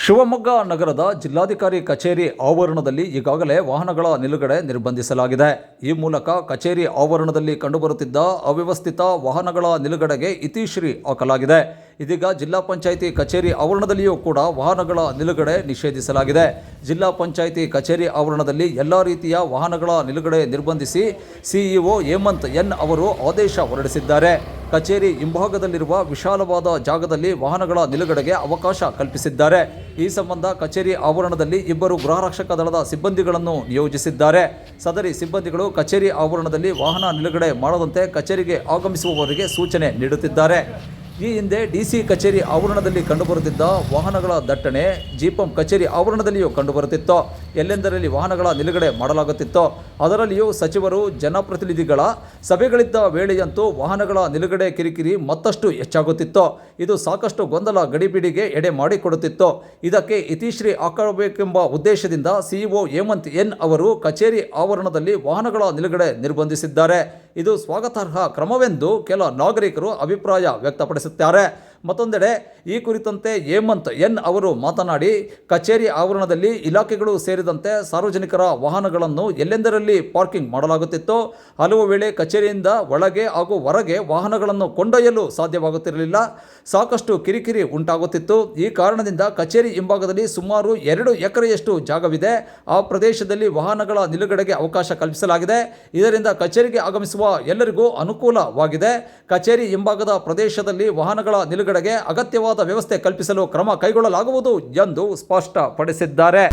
ಶಿವಮೊಗ್ಗ ನಗರದ ಜಿಲ್ಲಾಧಿಕಾರಿ ಕಚೇರಿ ಆವರಣದಲ್ಲಿ ಈಗಾಗಲೇ ವಾಹನಗಳ ನಿಲುಗಡೆ ನಿರ್ಬಂಧಿಸಲಾಗಿದೆ. ಈ ಮೂಲಕ ಕಚೇರಿ ಆವರಣದಲ್ಲಿ ಕಂಡುಬರುತ್ತಿದ್ದ ಅವ್ಯವಸ್ಥಿತ ವಾಹನಗಳ ನಿಲುಗಡೆಗೆ ಇತಿಶ್ರೀ ಹಾಕಲಾಗಿದೆ. ಇದೀಗ ಜಿಲ್ಲಾ ಪಂಚಾಯಿತಿ ಕಚೇರಿ ಆವರಣದಲ್ಲಿಯೂ ಕೂಡ ವಾಹನಗಳ ನಿಲುಗಡೆ ನಿಷೇಧಿಸಲಾಗಿದೆ. ಜಿಲ್ಲಾ ಪಂಚಾಯಿತಿ ಕಚೇರಿ ಆವರಣದಲ್ಲಿ ಎಲ್ಲ ರೀತಿಯ ವಾಹನಗಳ ನಿಲುಗಡೆ ನಿರ್ಬಂಧಿಸಿ ಸಿಇಒ ಹೇಮಂತ್ ಎನ್ ಅವರು ಆದೇಶ ಹೊರಡಿಸಿದ್ದಾರೆ. ಕಚೇರಿ ಹಿಂಭಾಗದಲ್ಲಿರುವ ವಿಶಾಲವಾದ ಜಾಗದಲ್ಲಿ ವಾಹನಗಳ ನಿಲುಗಡೆಗೆ ಅವಕಾಶ ಕಲ್ಪಿಸಿದ್ದಾರೆ. ಈ ಸಂಬಂಧ ಕಚೇರಿ ಆವರಣದಲ್ಲಿ 2 ಗೃಹರಕ್ಷಕ ದಳದ ಸಿಬ್ಬಂದಿಗಳನ್ನು ನಿಯೋಜಿಸಿದ್ದಾರೆ. ಸದರಿ ಸಿಬ್ಬಂದಿಗಳು ಕಚೇರಿ ಆವರಣದಲ್ಲಿ ವಾಹನ ನಿಲುಗಡೆ ಮಾಡದಂತೆ ಕಚೇರಿಗೆ ಆಗಮಿಸುವವರಿಗೆ ಸೂಚನೆ ನೀಡುತ್ತಿದ್ದಾರೆ. ಈ ಹಿಂದೆ ಡಿಸಿ ಕಚೇರಿ ಆವರಣದಲ್ಲಿ ಕಂಡುಬರುತ್ತಿದ್ದ ವಾಹನಗಳ ದಟ್ಟಣೆ ಜಿಪಂ ಕಚೇರಿ ಆವರಣದಲ್ಲಿಯೂ ಕಂಡುಬರುತ್ತಿತ್ತು. ಎಲ್ಲೆಂದರಲ್ಲಿ ವಾಹನಗಳ ನಿಲುಗಡೆ ಮಾಡಲಾಗುತ್ತಿತ್ತು. ಅದರಲ್ಲಿಯೂ ಸಚಿವರು ಜನಪ್ರತಿನಿಧಿಗಳ ಸಭೆಗಳಿದ್ದ ವೇಳೆಯಂತೂ ವಾಹನಗಳ ನಿಲುಗಡೆ ಕಿರಿಕಿರಿ ಮತ್ತಷ್ಟು ಹೆಚ್ಚಾಗುತ್ತಿತ್ತು. ಇದು ಸಾಕಷ್ಟು ಗೊಂದಲ ಗಡಿಬಿಡಿಗೆ ಎಡೆ ಮಾಡಿಕೊಡುತ್ತಿತ್ತು. ಇದಕ್ಕೆ ಇತಿಶ್ರೀ ಹಾಕಬೇಕೆಂಬ ಉದ್ದೇಶದಿಂದ ಸಿಇಒ ಹೇಮಂತ್ ಎನ್ ಅವರು ಕಚೇರಿ ಆವರಣದಲ್ಲಿ ವಾಹನಗಳ ನಿಲುಗಡೆ ನಿರ್ಬಂಧಿಸಿದ್ದಾರೆ. ಇದು ಸ್ವಾಗತಾರ್ಹ ಕ್ರಮವೆಂದು ಕೆಲ ನಾಗರಿಕರು ಅಭಿಪ್ರಾಯ ವ್ಯಕ್ತಪಡಿಸುತ್ತಾರೆ. ಮತ್ತೊಂದೆಡೆ ಈ ಕುರಿತಂತೆ ಹೇಮಂತ್ ಎನ್ ಅವರು ಮಾತನಾಡಿ, ಕಚೇರಿ ಆವರಣದಲ್ಲಿ ಇಲಾಖೆಗಳು ಸೇರಿದಂತೆ ಸಾರ್ವಜನಿಕರ ವಾಹನಗಳನ್ನು ಎಲ್ಲೆಂದರಲ್ಲಿ ಪಾರ್ಕಿಂಗ್ ಮಾಡಲಾಗುತ್ತಿತ್ತು. ಹಲವು ವೇಳೆ ಕಚೇರಿಯಿಂದ ಒಳಗೆ ಹಾಗೂ ಹೊರಗೆ ವಾಹನಗಳನ್ನು ಕೊಂಡೊಯ್ಯಲು ಸಾಧ್ಯವಾಗುತ್ತಿರಲಿಲ್ಲ. ಸಾಕಷ್ಟು ಕಿರಿಕಿರಿ ಉಂಟಾಗುತ್ತಿತ್ತು. ಈ ಕಾರಣದಿಂದ ಕಚೇರಿ ಹಿಂಭಾಗದಲ್ಲಿ ಸುಮಾರು 2 ಎಕರೆಯಷ್ಟು ಜಾಗವಿದೆ. ಆ ಪ್ರದೇಶದಲ್ಲಿ ವಾಹನಗಳ ನಿಲುಗಡೆಗೆ ಅವಕಾಶ ಕಲ್ಪಿಸಲಾಗಿದೆ. ಇದರಿಂದ ಕಚೇರಿಗೆ ಆಗಮಿಸುವ ಎಲ್ಲರಿಗೂ ಅನುಕೂಲವಾಗಿದೆ. ಕಚೇರಿ ಹಿಂಭಾಗದ ಪ್ರದೇಶದಲ್ಲಿ ವಾಹನಗಳ ನಿಲುಗಡೆಗೆ ಅಗತ್ಯವಾದ ವ್ಯವಸ್ಥೆ ಕಲ್ಪಿಸಲು ಕ್ರಮ ಕೈಗೊಳ್ಳಲಾಗುವುದು ಎಂದು ಸ್ಪಷ್ಟಪಡಿಸಿದ್ದಾರೆ.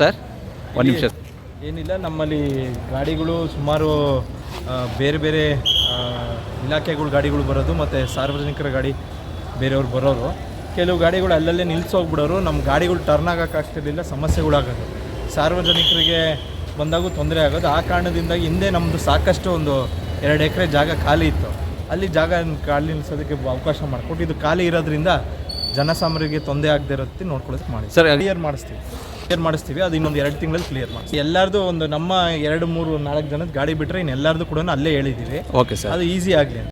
ಸರ್, ಒಂದು ನಿಮಿಷ. ಏನಿಲ್ಲ, ನಮ್ಮಲ್ಲಿ ಗಾಡಿಗಳು ಸುಮಾರು ಬೇರೆ ಬೇರೆ ಇಲಾಖೆಗಳು ಗಾಡಿಗಳು ಬರೋದು ಮತ್ತು ಸಾರ್ವಜನಿಕರ ಗಾಡಿ ಬೇರೆಯವ್ರು ಬರೋರು. ಕೆಲವು ಗಾಡಿಗಳು ಅಲ್ಲಲ್ಲೇ ನಿಲ್ಲಿಸೋಗ್ಬಿಡೋರು. ನಮ್ಮ ಗಾಡಿಗಳು ಟರ್ನ್ ಆಗೋಕ್ಕಾಗ್ತಿರ್ಲಿಲ್ಲ, ಸಮಸ್ಯೆಗಳಾಗೋದು. ಸಾರ್ವಜನಿಕರಿಗೆ ಬಂದಾಗೂ ತೊಂದರೆ ಆಗೋದು. ಆ ಕಾರಣದಿಂದಾಗಿ ಹಿಂದೆ ನಮ್ಮದು ಸಾಕಷ್ಟು ಒಂದು 2 ಎಕರೆ ಜಾಗ ಖಾಲಿ ಇತ್ತು. ಅಲ್ಲಿ ಜಾಗ ಖಾಲಿ ನಿಲ್ಲಿಸೋದಕ್ಕೆ ಅವಕಾಶ ಮಾಡಿಕೊಟ್ಟು ಇದು ಖಾಲಿ ಇರೋದ್ರಿಂದ ಜನಸಾಮಾನ್ಯರಿಗೆ ತೊಂದರೆ ಆಗದೆ ಇರುತ್ತೆ ನೋಡ್ಕೊಳ್ಳೋದಕ್ಕೆ ಮಾಡಿ ಸರ್, ಕ್ಲಿಯರ್ ಮಾಡಿಸ್ತೀವಿ. ಅದು ಇನ್ನೊಂದು 2 ತಿಂಗಳಲ್ಲಿ ಕ್ಲಿಯರ್ ಮಾಡಿಸ್ತೀವಿ. ಎಲ್ಲರದು ಒಂದು ನಮ್ಮ 2, 3, 4 ಜನದ ಗಾಡಿ ಬಿಟ್ಟರೆ ಇನ್ನೆಲ್ಲರದು ಕೂಡ ಅಲ್ಲೇ ಹೇಳಿದ್ದೀವಿ. ಓಕೆ ಸರ್, ಅದು ಈಸಿ ಆಗಲಿ.